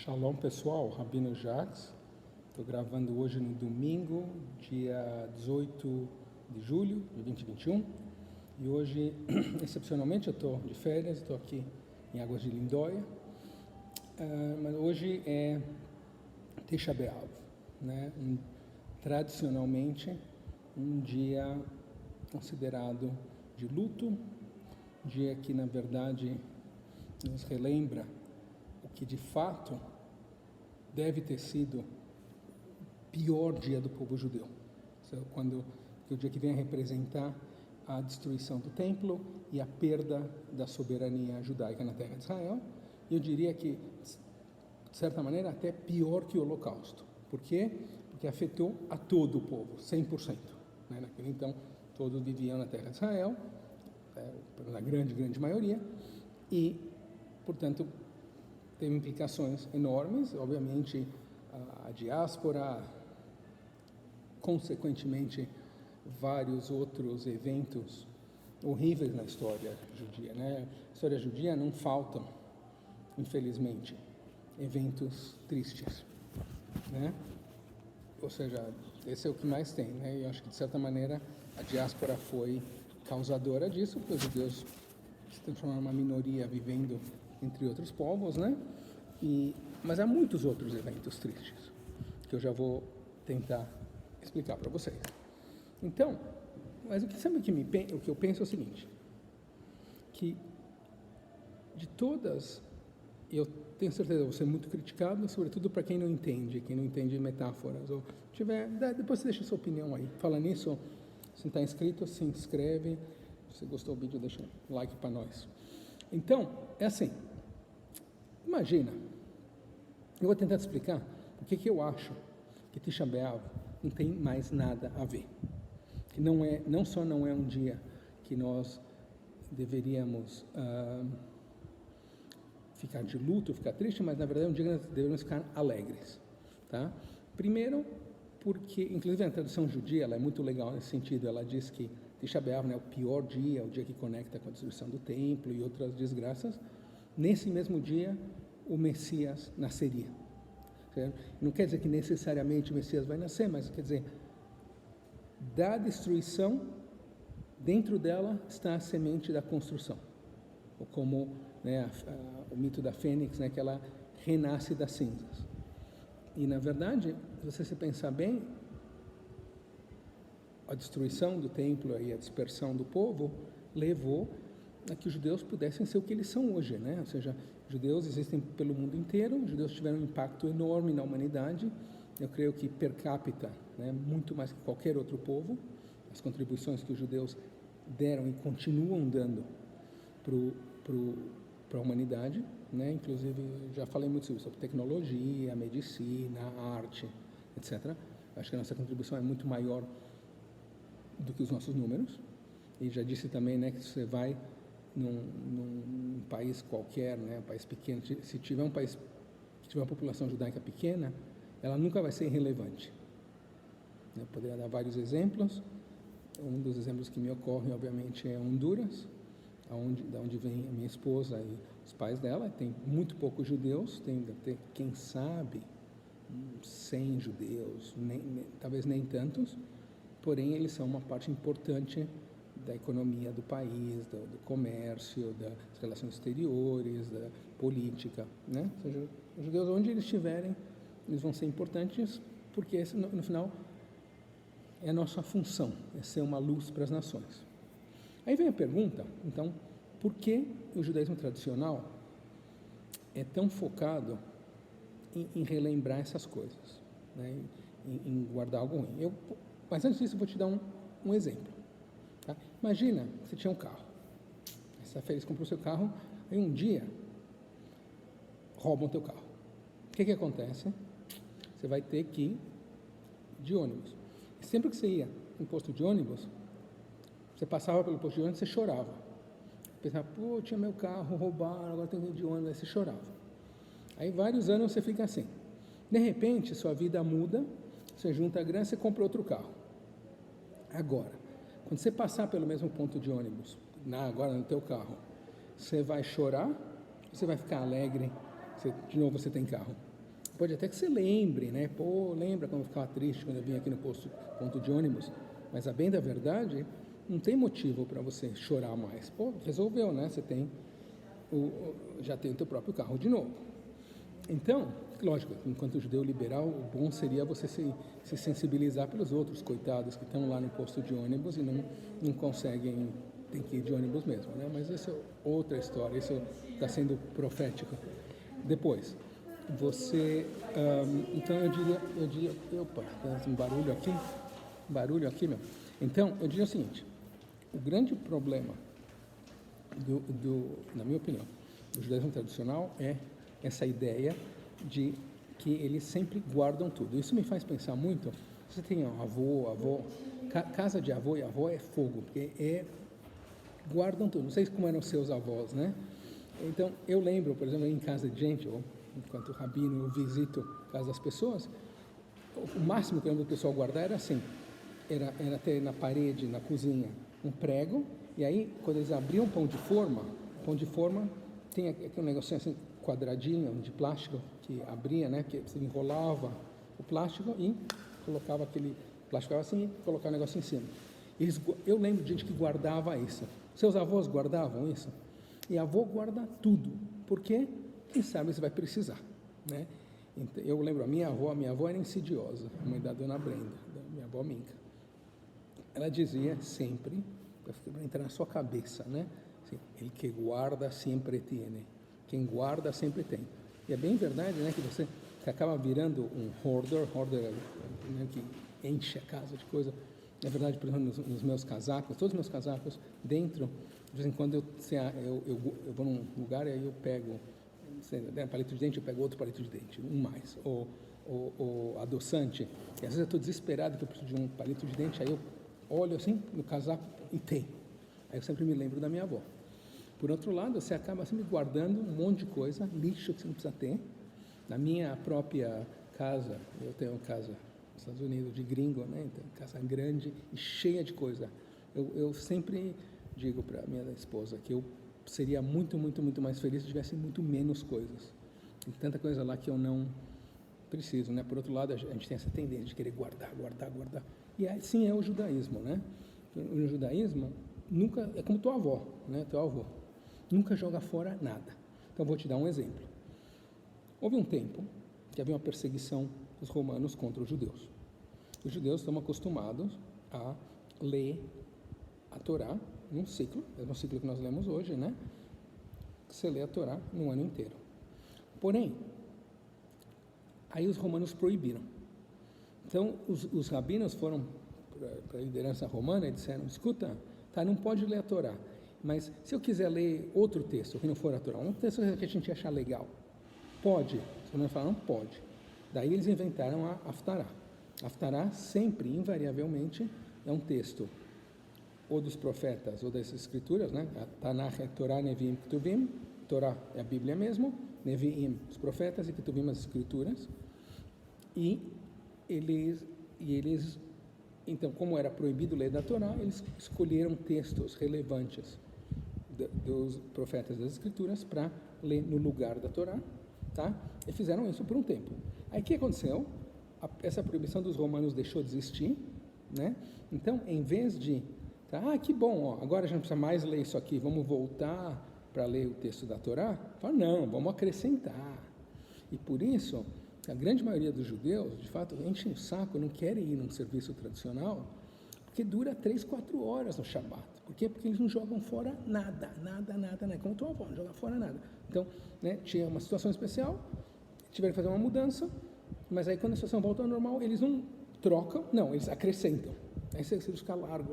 Shalom pessoal, Rabino Jacques. Estou gravando hoje no domingo, dia 18 de julho de 2021. E hoje, excepcionalmente, eu estou de férias, estou aqui em Águas de Lindóia. Mas hoje é Tisha B'Av, né? Tradicionalmente, um dia considerado de luto, dia que, na verdade, nos relembra o que de fato deve ter sido o pior dia do povo judeu, o dia que vem a representar a destruição do templo e a perda da soberania judaica na terra de Israel. E eu diria que, de certa maneira, até pior que o Holocausto. Por quê? Porque afetou a todo o povo, 100%. Né? Naquele então, todos viviam na terra de Israel, na grande maioria, e, portanto, teve implicações enormes. Obviamente, a diáspora, consequentemente, vários outros eventos horríveis na história judia, né? Na história judia não faltam, infelizmente, eventos tristes, né? Ou seja, esse é o que mais tem, né? E eu acho que, de certa maneira, a diáspora foi causadora disso, porque os judeus se transformaram numa minoria vivendo entre outros povos, né? Mas há muitos outros eventos tristes que eu já vou tentar explicar para vocês. Então, mas o que eu penso é o seguinte, que de todas, eu tenho certeza que eu vou ser muito criticado, sobretudo para quem não entende metáforas, ou depois você deixa a sua opinião aí. Fala nisso, se não está inscrito, se inscreve, se você gostou do vídeo, deixa um like para nós. Então, é assim, imagina, eu vou tentar te explicar o que eu acho que Tisha B'Av não tem mais nada a ver. Que não só não é um dia que nós deveríamos ficar de luto, ficar triste, mas na verdade é um dia que nós deveríamos ficar alegres. Tá? Primeiro, porque, inclusive a tradução judia ela é muito legal nesse sentido, ela diz que Tisha B'Av, né, é o pior dia, o dia que conecta com a destruição do templo e outras desgraças. Nesse mesmo dia, o Messias nasceria. Certo? Não quer dizer que necessariamente o Messias vai nascer, mas quer dizer, da destruição, dentro dela está a semente da construção. Ou como, né, o mito da fênix, né, que ela renasce das cinzas. E, na verdade, se você pensar bem, a destruição do templo e a dispersão do povo levou a que os judeus pudessem ser o que eles são hoje, né? Ou seja, judeus existem pelo mundo inteiro, os judeus tiveram um impacto enorme na humanidade, eu creio que per capita, né, muito mais que qualquer outro povo, as contribuições que os judeus deram e continuam dando para a humanidade, né? Inclusive, já falei muito sobre tecnologia, medicina, arte, etc. Acho que a nossa contribuição é muito maior do que os nossos números, e já disse também, né, que você vai num país qualquer, né, um país pequeno, se tiver um país que tiver uma população judaica pequena, ela nunca vai ser irrelevante. Eu poderia dar vários exemplos. Um dos exemplos que me ocorre, obviamente, é Honduras, da onde vem a minha esposa e os pais dela. Tem muito poucos judeus, deve ter, quem sabe, 100 judeus, talvez nem tantos, porém eles são uma parte importante da economia do país, do comércio, das relações exteriores, da política, né? Ou seja, os judeus, onde eles estiverem, eles vão ser importantes, porque esse, no final, é a nossa função, é ser uma luz para as nações. Aí vem a pergunta, então, por que o judaísmo tradicional é tão focado em relembrar essas coisas, né? em guardar algo ruim? Mas antes disso, eu vou te dar um exemplo. Tá? Imagina que você tinha um carro, você está feliz, comprou o seu carro, aí um dia roubam o teu carro. O que acontece? Você vai ter que ir de ônibus. E sempre que você ia em posto de ônibus, você passava pelo posto de ônibus e você chorava. Pensava, pô, tinha meu carro, roubaram, agora tenho que ir de ônibus, aí você chorava. Aí vários anos você fica assim. De repente, sua vida muda, você junta a grana e você compra outro carro. Agora, quando você passar pelo mesmo ponto de ônibus, agora no teu carro, você vai chorar ou você vai ficar alegre, de novo você tem carro? Pode até que você lembre, né? Pô, lembra como eu ficava triste quando eu vinha aqui no ponto de ônibus? Mas, a bem da verdade, não tem motivo para você chorar mais. Pô, resolveu, né? Você tem já tem o teu próprio carro de novo. Então, lógico, enquanto judeu liberal, o bom seria você se sensibilizar pelos outros coitados que estão lá no posto de ônibus e não conseguem, tem que ir de ônibus mesmo, né? Mas isso é outra história, isso está sendo profético. Depois, você, então eu diria, opa, tem um barulho aqui, meu. Então, eu diria o seguinte, o grande problema na minha opinião, do judaísmo tradicional é essa ideia de que eles sempre guardam tudo. Isso me faz pensar muito, você tem avô, casa de avô e avó é fogo, porque guardam tudo. Não sei como eram seus avós, né? Então, eu lembro, por exemplo, em casa de gente, ou enquanto rabino eu visito a casa das pessoas, o máximo que eu lembro do pessoal guardar era assim, era ter na parede, na cozinha, um prego, e aí, quando eles abriam pão de forma tem aquele negocinho assim, quadradinho, de plástico, que abria, né, que você enrolava o plástico e colocava aquele plástico assim e colocava o negócio em cima. Eu lembro de gente que guardava isso. Seus avós guardavam isso? E a avó guarda tudo, porque quem sabe você vai precisar, né? Eu lembro, a minha avó era insidiosa, a mãe da dona Brenda, da minha avó Minca. Ela dizia sempre, para entrar na sua cabeça, né? Assim, el que guarda sempre tiene. Quem guarda sempre tem. E é bem verdade, né, que acaba virando um hoarder, né, que enche a casa de coisa. É verdade, por exemplo, nos meus casacos, todos os meus casacos, dentro, de vez em quando eu vou num lugar e aí eu pego, palito de dente, eu pego outro palito de dente, um mais, ou adoçante. E às vezes eu estou desesperado que eu preciso de um palito de dente, aí eu olho assim no casaco e tem. Aí eu sempre me lembro da minha avó. Por outro lado, você acaba sempre guardando um monte de coisa, lixo que você não precisa ter. Na minha própria casa, eu tenho uma casa nos Estados Unidos de gringo, né? Então, casa grande e cheia de coisa. Eu sempre digo para minha esposa que eu seria muito, muito, muito mais feliz se tivesse muito menos coisas. Tem tanta coisa lá que eu não preciso, né? Por outro lado, a gente tem essa tendência de querer guardar. E assim é o judaísmo, né? O judaísmo nunca é como tua avó, né? Teu avô nunca joga fora nada. Então vou te dar um exemplo. Houve um tempo que havia uma perseguição dos romanos contra os judeus. Os judeus estão acostumados a ler a Torá num ciclo, é o ciclo que nós lemos hoje, né? Você lê a Torá no ano inteiro. Porém, aí os romanos proibiram. Então, os rabinos foram para a liderança romana e disseram, escuta, tá, não pode ler a Torá, mas se eu quiser ler outro texto que não for a Torá, um texto que a gente achar legal, pode? Os romanos falaram, não pode. Daí eles inventaram a Haftará. A Haftará sempre, invariavelmente, é um texto ou dos profetas ou das escrituras, né? A Tanakh é Torá, Neviim, Ketuvim. Torá é a Bíblia mesmo, Neviim, os profetas, e Ketuvim, as escrituras. E eles, então, como era proibido ler da Torá, eles escolheram textos relevantes dos profetas das escrituras para ler no lugar da Torá, tá? E fizeram isso por um tempo. Aí o que aconteceu? Essa proibição dos romanos deixou de existir, né? Então, em vez de, tá, que bom, ó, agora a gente não precisa mais ler isso aqui, vamos voltar para ler o texto da Torá? Fala, não, vamos acrescentar. E por isso, a grande maioria dos judeus, de fato, enchem o saco, não querem ir num serviço tradicional, porque dura 3, 4 horas no Shabat. Por quê? Porque eles não jogam fora nada. Como tua avó, não joga fora nada. Então, né, tinha uma situação especial, tiveram que fazer uma mudança, mas aí quando a situação volta ao normal, eles não trocam, não, eles acrescentam. Aí você fica largo.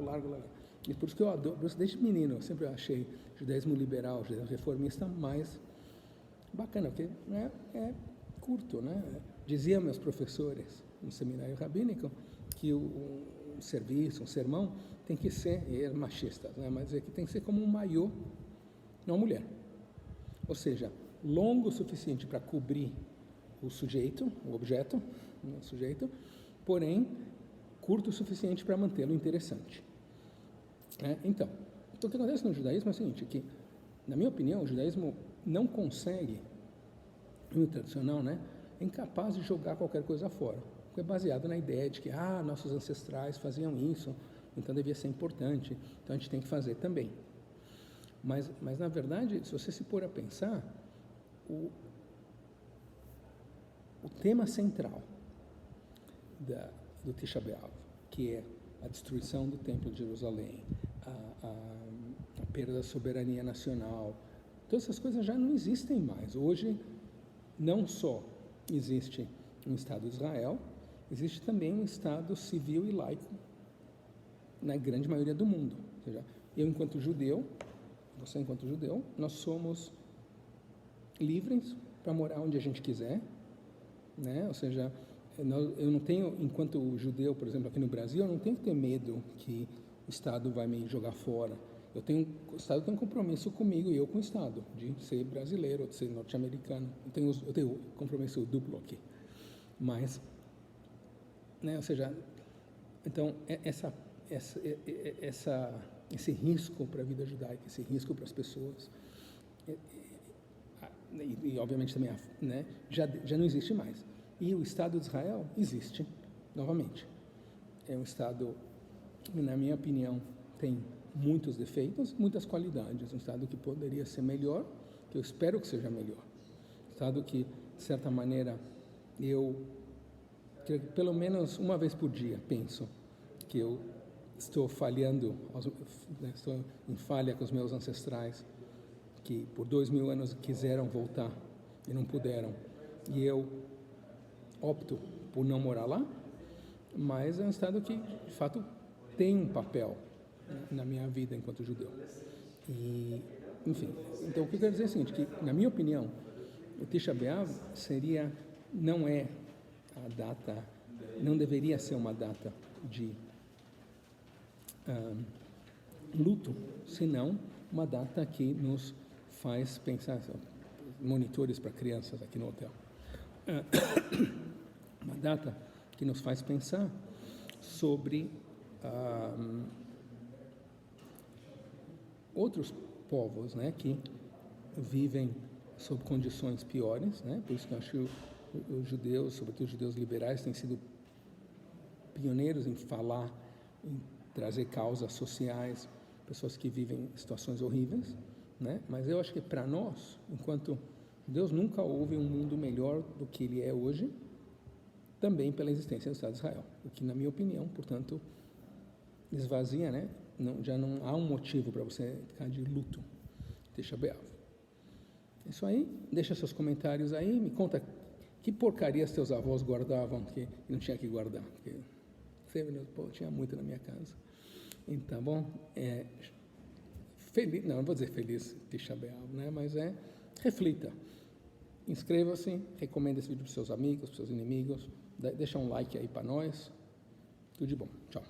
E por isso que eu adoro, desde menino, eu sempre achei judaísmo liberal, judaísmo reformista mais bacana, porque é curto, né? Diziam meus professores no seminário rabínico que um serviço, um sermão, tem que ser, machistas, né? Mas é que tem que ser como um maiô, não mulher. Ou seja, longo o suficiente para cobrir o sujeito, o objeto, o sujeito, porém, curto o suficiente para mantê-lo interessante. Então, o que acontece no judaísmo é o seguinte, que, na minha opinião, o judaísmo não consegue, no tradicional, né, é incapaz de jogar qualquer coisa fora. É baseado na ideia de que nossos ancestrais faziam isso, então devia ser importante, então a gente tem que fazer também. Mas na verdade, se você se pôr a pensar, o tema central do Tisha B'Av, que é a destruição do Templo de Jerusalém, a perda da soberania nacional, todas essas coisas já não existem mais. Hoje, não só existe um Estado de Israel, existe também um Estado civil e laico na grande maioria do mundo. Ou seja, eu enquanto judeu, você enquanto judeu, nós somos livres para morar onde a gente quiser, né? Ou seja, eu não tenho, enquanto judeu, por exemplo, aqui no Brasil, eu não tenho que ter medo que o Estado vai me jogar fora. O Estado tem um compromisso comigo e eu com o Estado, de ser brasileiro, de ser norte-americano. Eu tenho compromisso duplo aqui. Mas, né, ou seja, então, esse risco para a vida judaica, esse risco para as pessoas, e obviamente também, né, já não existe mais. E o Estado de Israel existe, novamente. É um Estado, na minha opinião, tem muitos defeitos, muitas qualidades. Um Estado que poderia ser melhor, que eu espero que seja melhor. Um Estado que, de certa maneira, que pelo menos uma vez por dia penso que eu estou falhando, estou em falha com os meus ancestrais, que por 2000 anos quiseram voltar e não puderam. E eu opto por não morar lá, mas é um Estado que, de fato, tem um papel, né, na minha vida enquanto judeu. E, enfim, então o que eu quero dizer é o seguinte, que, na minha opinião, o Tisha B'Av não é a data, não deveria ser uma data de luto, senão uma data que nos faz pensar, monitores para crianças aqui no hotel, uma data que nos faz pensar sobre outros povos, né, que vivem sob condições piores, né? Por isso que eu acho que os judeus, sobretudo os judeus liberais, têm sido pioneiros em falar, em trazer causas sociais, pessoas que vivem situações horríveis, né? Mas eu acho que para nós, enquanto Deus nunca houve um mundo melhor do que ele é hoje, também pela existência do Estado de Israel, o que, na minha opinião, portanto, esvazia, né? Já não há um motivo para você ficar de luto. Tisha B'Av. Isso aí, deixa seus comentários aí, me conta que porcarias teus avós guardavam que não tinha que guardar, porque tinha muito na minha casa. Então, bom, feliz, não vou dizer feliz Tisha B'Av, né? Mas reflita, inscreva-se, recomenda esse vídeo para os seus amigos, para os seus inimigos, deixa um like aí para nós, tudo de bom, tchau.